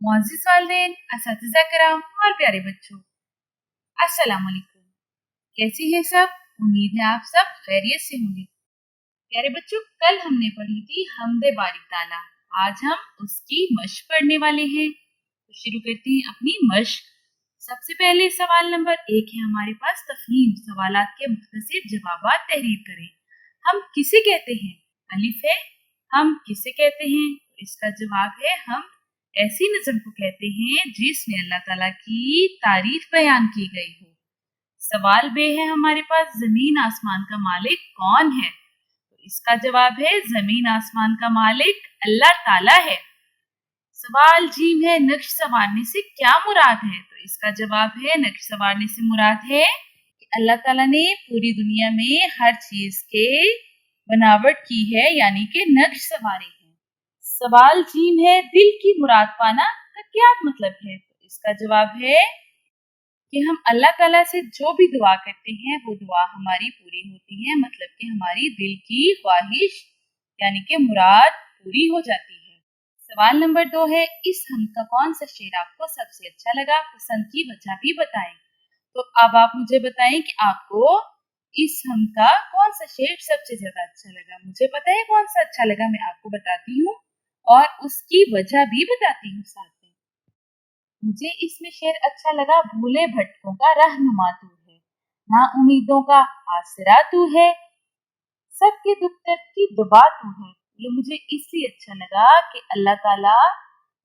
मुअज़्ज़िज़ वालिदैन, असातिज़ा किराम और प्यारे बच्चों, अस्सलाम वालेकुम। कैसे हैं सब? उम्मीद है आप सब खैरियत से होंगे। प्यारे बच्चों, कल हमने पढ़ी थी हमदे बारी ताला। आज हम उसकी मश्क पढ़ने वाले हैं। तो शुरू करते हैं अपनी मश्क। सबसे पहले सवाल नंबर 1 है हमारे पास तफ़हीम, सवालात के मुख्तसर जवाबात तहरीर करें। हम किसे कहते हैं? अलिफ है, हम किसे कहते हैं? इसका जवाब है हम ऐसी नज़म को कहते हैं जिसमें अल्लाह ताला की तारीफ बयान की गई हो। सवाल बे है हमारे पास, जमीन आसमान का मालिक कौन है? तो इसका जवाब है जमीन आसमान का मालिक अल्लाह ताला है। सवाल जीम है, नक्श संवारने से क्या मुराद है? तो इसका जवाब है नक्श संवारने से मुराद है कि अल्लाह ताला ने पूरी दुनिया में हर चीज के बनावट की है, यानी कि नक्श संवारे हैं। सवाल जीम है, दिल की मुराद पाना का क्या मतलब है? तो इसका जवाब है कि हम अल्लाह ताला से जो भी दुआ करते हैं वो दुआ हमारी पूरी होती है, मतलब कि हमारी दिल की ख्वाहिश यानी कि मुराद पूरी हो जाती है। सवाल नंबर 2 है, इस हम का कौन सा शेर आपको सबसे अच्छा लगा? पसंद की वजह भी बताएं। तो अब आप मुझे बताएं कि आपको इस हम का कौन सा शेर सबसे ज्यादा अच्छा लगा। मुझे पता है कौन सा अच्छा लगा, मैं आपको बताती हूँ और उसकी वजह भी बताती हूँ साथ में। मुझे इसमें शेर अच्छा लगा, भूले भटकों का रहनुमा तू है, ना उम्मीदों का आसरा तू है, सबके दुख दर्द की दुआ तू है। ये मुझे इसलिए अच्छा लगा कि अल्लाह ताला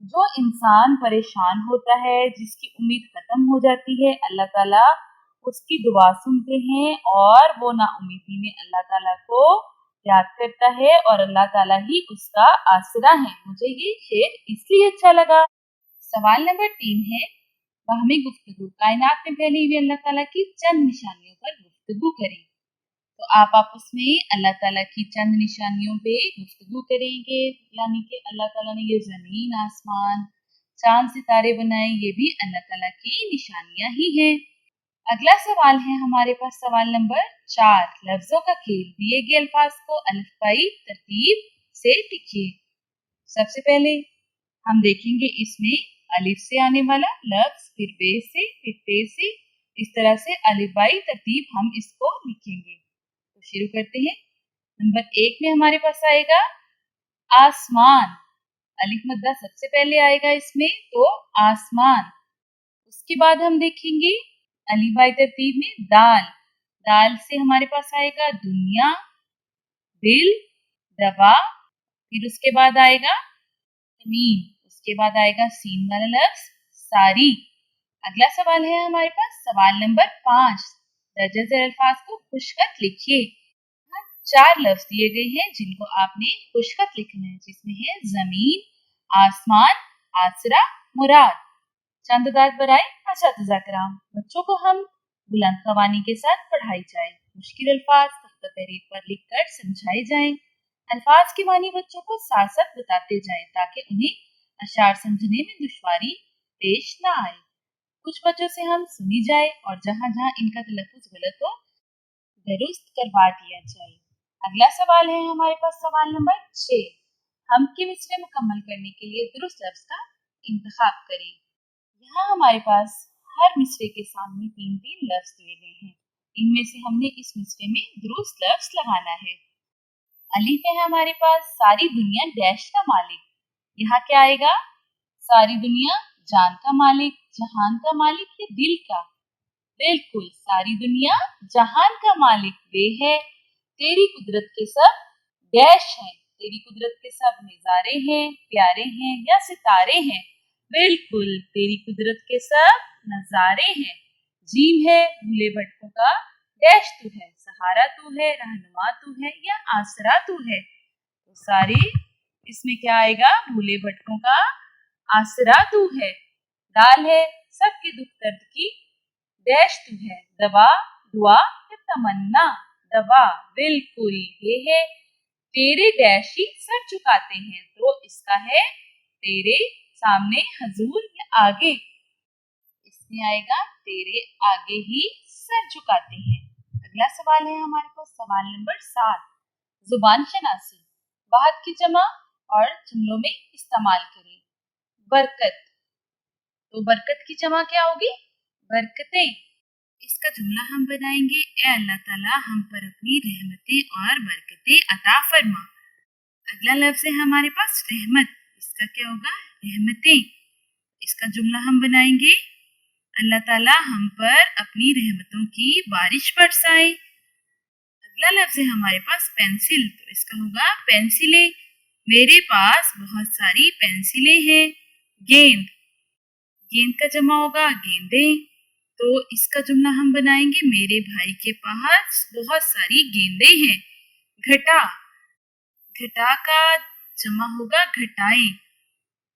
जो इंसान परेशान होता है, जिसकी उम्मीद खत्म हो जाती है, अल्लाह ताला उसकी दुआ सुनते हैं और वो ना उम्मीदी में अल्लाह ताला को याद करता है और अल्लाह ताला ही उसका आसरा है। मुझे ये शेर इसलिए अच्छा लगा। सवाल नंबर 3 है, वहमी गुफ्तगू, कायनात में फैली हुई अल्लाह ताला की चंद निशानियों पर गुफ्तगू करें। तो आप आपस में अल्लाह ताला की चंद निशानियों पे गुफ्तगू करेंगे, यानी कि अल्लाह ताला ने ये जमीन आसमान चांद सितारे बनाए, ये भी अल्लाह ताला की निशानियां ही हैं। अगला सवाल है हमारे पास सवाल नंबर 4, लफ्जों का खेल, दिए गए अल्फाज को अल्फबाई तरतीब से लिखिए। सबसे पहले हम देखेंगे इसमें अलिफ से आने वाला लफ्ज, फिर बे से, फिर ते से, इस तरह से अलिफबाई तरतीब हम इसको लिखेंगे। तो शुरू करते हैं। नंबर 1 में हमारे पास आएगा आसमान, अलिफ मद्दा सबसे पहले आएगा इसमें, तो आसमान। उसके बाद हम देखेंगे अलिफबाई तरतीब में दाल, दाल से हमारे पास आएगा दुनिया, दिल, दवा, फिर उसके बाद आएगा जमीन, उसके बाद आएगा सीन वाला लफ्ज सारी। अगला सवाल है हमारे पास सवाल नंबर 5, दर्जा ज़ेर अल्फाज को खुशखत लिखिए। 4 लफ्ज दिए गए हैं जिनको आपने खुशखत लिखना है, जिसमें है जमीन, आसमान, आसरा, मुराद। चंददार बराए असातिज़ा किराम, बच्चों को हम बुलंद क़वानी के साथ पढ़ाई जाए, मुश्किल अल्फाज तख्ता तहरीर पर लिखकर समझाए जाएं, अल्फाज के मानी बच्चों को साथ साथ बताते जाएं ताकि उन्हें अशार समझने में दुश्वारी पेश ना आए। कुछ बच्चों से हम सुनी जाए और जहाँ जहाँ इनका तलफ़ुज़ गलत हो दुरुस्त करवा दिया जाए। अगला सवाल है हमारे पास सवाल नंबर 6, हम के मिसरे मुकम्मल करने के लिए दुरुस्त लफ्ज का इंतखाब करें। यहाँ हमारे पास हर मिसरे के सामने 3-3 लफ्ज दिए गए हैं, इनमें से हमने इस मिसरे में दुरुस्त लफ्ज लगाना है। अलिफ है हमारे पास, सारी दुनिया डैश का मालिक, यहाँ क्या आएगा? सारी दुनिया जान का मालिक, जहान का मालिक या दिल का? बिल्कुल, सारी दुनिया जहान का मालिक वे है, तेरी कुदरत के सब डैश हैं, तेरी कुदरत के सब नजारे हैं, प्यारे हैं या सितारे हैं? बिल्कुल, तेरी कुदरत के सब नजारे हैं। जीम है, भूले भटकों का डैश तू है, सहारा तू है, रहनुमा तू है या आसरा तू है? तो सारे इसमें क्या आएगा? भूले भटकों का आसरा तू है। दाल है, सबके दुख दर्द की डैश तू है, दवा, दुआ या तमन्ना? दवा, बिल्कुल, ये है तेरे डैश ही सर झुकाते हैं, तो इसका है तेरे सामने, हजूर या आगे। इसमें आएगा तेरे आगे ही सर झुकाते हैं। अगला सवाल है हमारे पास सवाल नंबर 7। जुबान शनासी, बात की जमा और जुमलों में इस्तेमाल करें। बरकत, तो बरकत की जमा क्या होगी? बरकतें। इसका जुमला हम बनाएंगे, ए अल्लाह ताला हम पर अपनी रहमतें और बरकतें अता फरमा। अगला लफ्ज है हमारे पास रहमत, इसका क्या होगा? रहमतें। इसका जुमला हम बनाएंगे, अल्लाह ताला हम पर अपनी रहमतों की बारिश बरसाए। अगला लफ्ज है हमारे पास पेंसिल, तो इसका होगा पेंसिलें। मेरे पास बहुत सारी पेंसिलें हैं। गेंद, गेंद का जमा होगा गेंदें। तो इसका जुमला हम बनाएंगे, मेरे भाई के पास बहुत सारी गेंदें हैं। घटा, घटा का जमा होगा घटाएं।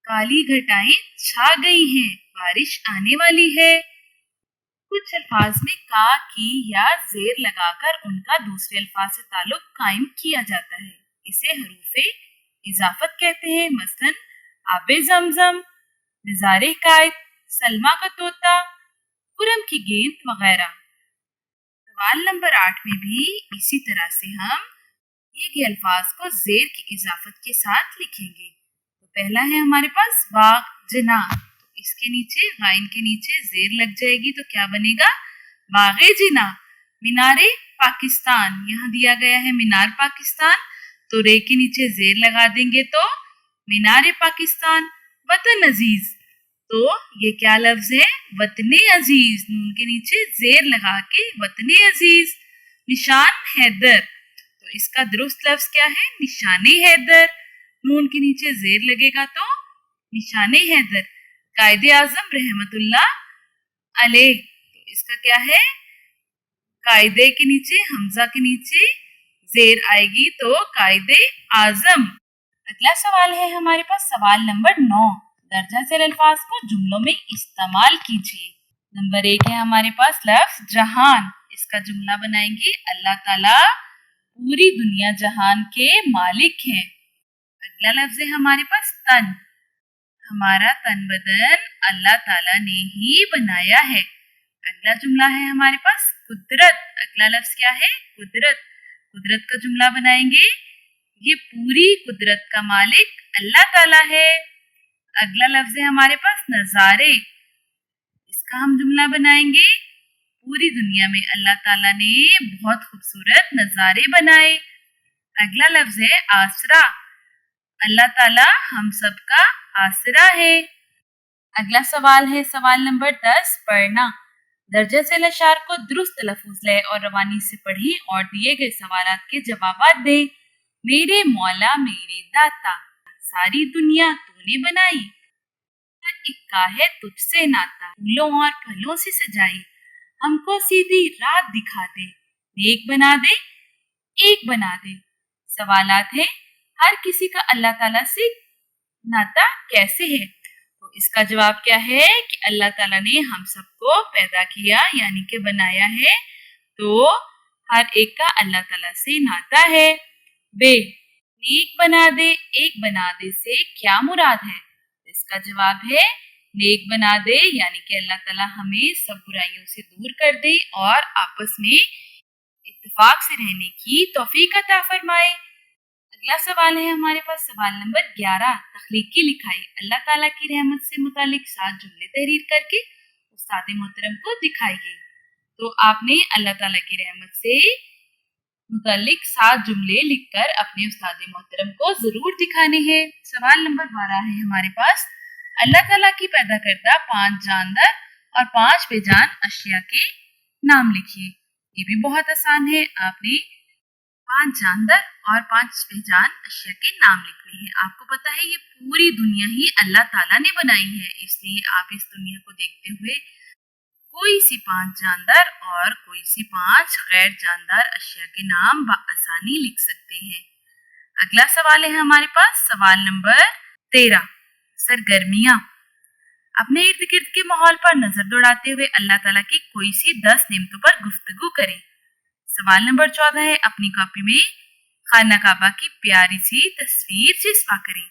काली घटाएं छा गई हैं, बारिश आने वाली है। कुछ अल्फाज में का, की या जेर लगाकर उनका दूसरे अल्फाज से ताल्लुक कायम किया जाता है, इसे हरूफे इजाफत कहते हैं। मसलन आबे जमजम, निजारे कायद, सलमा का तोता, कुरम की गेंद वगैरह। सवाल नंबर 8 में भी इसी तरह से हम दिए गए अल्फाज को जेर की इजाफत के साथ लिखेंगे। तो पहला है हमारे पास बाग जना, तो इसके नीचे गाइन के नीचे जेर लग जाएगी तो क्या बनेगा? बागे जिना। मीनारे पाकिस्तान, यहाँ दिया गया है मीनार पाकिस्तान, तो रे के नीचे जेर लगा देंगे तो मीनारे पाकिस्तान। वतन अजीज, तो ये क्या लफ्ज है? वतने अजीज, नून के नीचे जेर लगा के वतने अजीज। निशान हैदर, तो इसका दुरुस्त लफ्ज क्या है? निशाने हैदर, नून के नीचे जेर लगेगा तो निशाने हैदर। कायदे आजम रहमतुल्लाह अलैह, तो इसका क्या है? कायदे के नीचे हमजा के नीचे जेर आएगी तो कायदे आजम। अगला सवाल है हमारे पास सवाल नंबर 9। दर्जा ज़ेर अल्फाज को जुमलों में इस्तेमाल कीजिए। नंबर 1 है हमारे पास लफ्ज जहान, इसका जुमला बनाएंगे, अल्लाह ताला पूरी दुनिया जहान के मालिक हैं। अगला लफ्ज है हमारे पास तन, हमारा तन बदन अल्लाह ताला ने ही बनाया है। अगला जुमला है हमारे पास कुदरत, अगला लफ्ज क्या है? कुदरत। कुदरत का जुमला बनाएंगे, ये पूरी कुदरत का मालिक अल्लाह ताला है। अगला लफ्ज है हमारे पास नजारे, इसका हम जुमला बनाएंगे, पूरी दुनिया में अल्लाह ताला ने बहुत खूबसूरत नजारे बनाए। अगला लफ्ज है आसरा, अल्लाह ताला हम सबका आसरा है। अगला सवाल है सवाल नंबर 10, पढ़ना। दर्जा ज़ेर अशार को दुरुस्त लफ्ज़ लय और रवानी से पढ़ें और दिए गए सवालात के जवाबात दें। मेरे मौला मेरे दाता, सारी दुनिया तूने बनाई, इक्का है तुझसे नाता, फूलों और फलों से सजाई, हमको सीधी रात दिखा दे, नेक बना दे, एक बना दे। सवालात है, हर किसी का अल्लाह ताला से नाता कैसे है? तो इसका जवाब क्या है कि अल्लाह ताला ने हम सबको पैदा किया यानी कि बनाया है, तो हर एक का अल्लाह ताला से नाता है। बे, नेक बना दे, एक बना दे से क्या मुराद है? इसका जवाब है नेक बना दे यानी कि अल्लाह ताला हमें सब बुराइयों से दूर कर दे और आपस में इत्तेफाक से रहने की तौफीक अता फरमाए। अगला सवाल है हमारे पास सवाल नंबर 11, तख्लीकी लिखाई। अल्लाह ताला की रहमत से मुतालिक 7 जुमले तहरीर करके उस्ताद मोहतरम को दिखाइए। तो आपने अल्लाह ताला की रहमत से मुतालिक 7 जुमले लिखकर अपने उस्ताद मोहतरम को जरूर दिखाने हैं। सवाल नंबर 12 है हमारे पास, अल्लाह ताला की पैदा करदा 5 जानदार और 5 बेजान अशिया के नाम लिखिए। ये भी बहुत आसान है, आपने 5 जानदार और 5 बेजान अशिया के नाम लिखने हैं। आपको पता है ये पूरी दुनिया ही अल्लाह ताला ने बनाई है, इसलिए आप इस दुनिया को देखते हुए कोई सी 5 जानदार और कोई सी 5 गैर जानदार अशिया के नाम बआसानी लिख सकते हैं। अगला सवाल है हमारे पास सवाल नंबर 13, सरगर्मियां। अपने इर्द गिर्द के माहौल पर नजर दौड़ाते हुए अल्लाह ताला की कोई सी 10 नेमतों पर गुफ्तगू करें। सवाल नंबर 14 है, अपनी कॉपी में खाना काबा की प्यारी सी तस्वीर चिपका करें।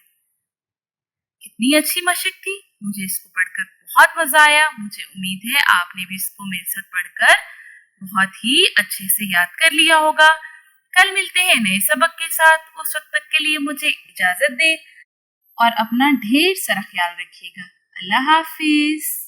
कितनी अच्छी मशक थी, मुझे इसको पढ़कर بہت مزہ آیا. مجھے امید ہے آپ نے بھی اس کو میرے ساتھ پڑھ کر بہت ہی اچھے سے یاد کر لیا ہوگا. کل ملتے ہیں نئے سبق کے ساتھ. اس وقت تک کے لیے مجھے اجازت دیں اور اپنا ڈھیر سارا خیال رکھیے گا. اللہ حافظ.